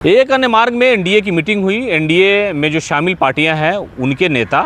एक अन्य मार्ग में एनडीए की मीटिंग हुई। एनडीए में जो शामिल पार्टियां हैं उनके नेता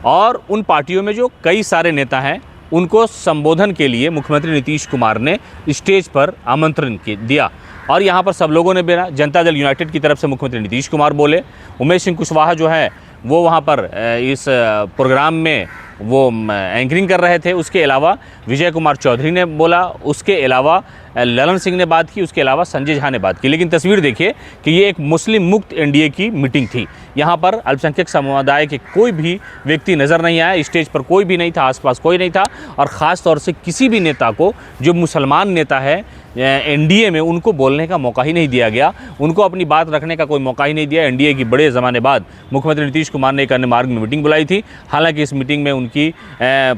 और उन पार्टियों में जो कई सारे नेता हैं उनको संबोधन के लिए मुख्यमंत्री नीतीश कुमार ने स्टेज पर आमंत्रण दिया और यहाँ पर सब लोगों ने बेरा जनता दल यूनाइटेड की तरफ से मुख्यमंत्री नीतीश कुमार बोले। उमेश सिंह कुशवाहा जो है वो वहाँ पर इस प्रोग्राम में वो एंकरिंग कर रहे थे। उसके अलावा विजय कुमार चौधरी ने बोला, उसके अलावा ललन सिंह ने बात की, उसके अलावा संजय झा ने बात की। लेकिन तस्वीर देखिए कि ये एक मुस्लिम मुक्त एनडीए की मीटिंग थी। यहाँ पर अल्पसंख्यक समुदाय के कोई भी व्यक्ति नज़र नहीं आया, स्टेज पर कोई भी नहीं था, आसपास कोई नहीं था और ख़ास तौर से किसी भी नेता को जो मुसलमान नेता है एनडीए में उनको बोलने का मौका ही नहीं दिया गया, उनको अपनी बात रखने का कोई मौका ही नहीं दिया। एनडीए की बड़े ज़माने बाद मुख्यमंत्री नीतीश कुमार ने एक अन्य मार्ग में मीटिंग बुलाई थी। हालांकि इस मीटिंग में उनकी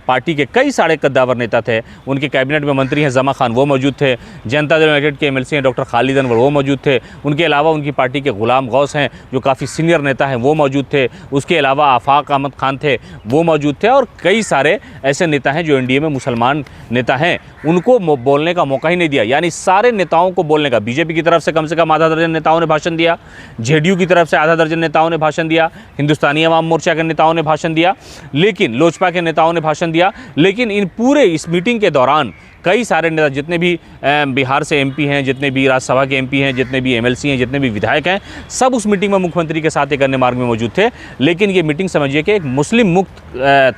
पार्टी के कई सारे कद्दावर नेता थे। उनके कैबिनेट में मंत्री हैं जमा खान, वो मौजूद थे। जनता दल यूनाइटेड के एमएलसी हैं डॉक्टर खालिद अनवर, वो मौजूद थे। उनके अलावा उनकी पार्टी के गुलाम गौस हैं जो काफ़ी सीनियर नेता हैं, वो मौजूद थे। उसके अलावा आफाक अहमद खान थे, वो मौजूद थे और कई सारे ऐसे नेता हैं जो एनडीए में मुसलमान नेता हैं, उनको बोलने का मौका ही नहीं दिया। यानी सारे नेताओं को बोलने का, बीजेपी की तरफ से कम आधा दर्जन नेताओं ने भाषण दिया, जेडीयू की तरफ से आधा दर्जन नेताओं ने भाषण दिया, हिंदुस्तानी अवाम मोर्चा के नेताओं ने भाषण दिया, लेकिन लोजपा के नेताओं ने भाषण दिया। लेकिन इन पूरे इस मीटिंग के दौरान कई सारे नेता, जितने भी बिहार से एमपी हैं, जितने भी राज्यसभा के एमपी हैं, जितने भी एमएलसी हैं, जितने भी विधायक हैं, सब उस मीटिंग में मुख्यमंत्री के साथ एक अन्य मार्ग में मौजूद थे। लेकिन ये मीटिंग समझिए कि एक मुस्लिम मुक्त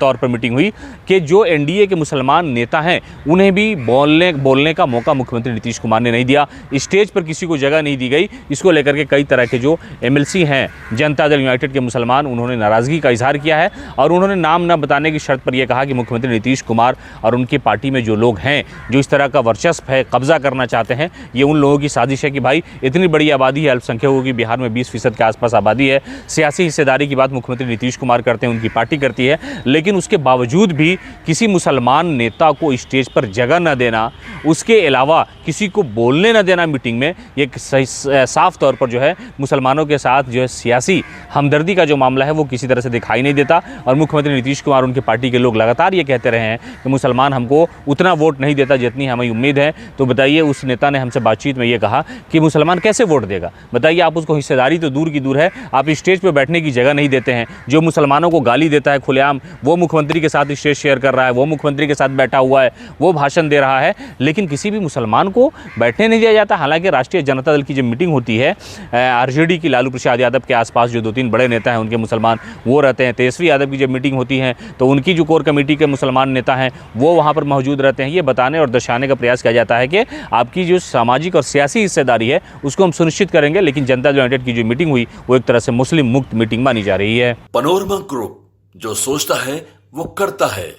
तौर पर मीटिंग हुई कि जो एनडीए के मुसलमान नेता हैं उन्हें भी बोलने का मौका मुख्यमंत्री नीतीश कुमार ने नहीं दिया। स्टेज पर किसी को जगह नहीं दी गई। इसको लेकर के कई तरह के जो एमएलसी हैं जनता दल यूनाइटेड के मुसलमान, उन्होंने नाराज़गी का इजहार किया है और उन्होंने नाम न बताने की शर्त पर यह कहा कि मुख्यमंत्री नीतीश कुमार और उनकी पार्टी में जो लोग हैं जो इस तरह का वर्चस्व है, कब्जा करना चाहते हैं, ये उन लोगों की साजिश है कि भाई इतनी बड़ी आबादी है अल्पसंख्यकों की, बिहार में 20% के आसपास आबादी है। सियासी हिस्सेदारी की बात मुख्यमंत्री नीतीश कुमार करते हैं, उनकी पार्टी करती है, लेकिन उसके बावजूद भी किसी मुसलमान नेता को स्टेज पर जगह न देना, उसके अलावा किसी को बोलने न देना मीटिंग में, ये साफ तौर पर जो है मुसलमानों के साथ जो है सियासी हमदर्दी का जो मामला है वो किसी तरह से दिखाई नहीं देता। और मुख्यमंत्री नीतीश कुमार और उनकी पार्टी के लोग लगातार ये कहते रहे हैं कि मुसलमान हमको उतना वोट नहीं देता जितनी हमें उम्मीद है। तो बताइए, उस नेता ने हमसे बातचीत में ये कहा कि मुसलमान कैसे वोट देगा? बताइए, आप उसको हिस्सेदारी तो दूर की दूर है, आप स्टेज पर बैठने की जगह नहीं देते हैं। जो मुसलमानों को गाली देता है खुलेआम, वो मुख्यमंत्री के साथ स्टेज शेयर कर रहा है, वो मुख्यमंत्री के साथ बैठा हुआ है, वो भाषण दे रहा है, लेकिन किसी भी मुसलमान को बैठने नहीं दिया जाता। हालांकि राष्ट्रीय जनता दल की जब मीटिंग होती है, आरजेडी की लालू प्रसाद यादव के आसपास जो 2-3 बड़े नेता हैं उनके मुसलमान वो रहते हैं। तेजस्वी यादव की जब मीटिंग होती है तो उनकी जो कोर कमेटी के मुसलमान नेता हैं वो वहाँ पर मौजूद रहते हैं। ये बताने और दर्शाने का प्रयास किया जाता है कि आपकी जो सामाजिक और सियासी हिस्सेदारी है उसको हम सुनिश्चित करेंगे। लेकिन जनता दल यूनाइटेड की जो मीटिंग हुई वो एक तरह से मुस्लिम मुक्त मीटिंग मानी जा रही है। पनोरमा ग्रुप, जो सोचता है वो करता है।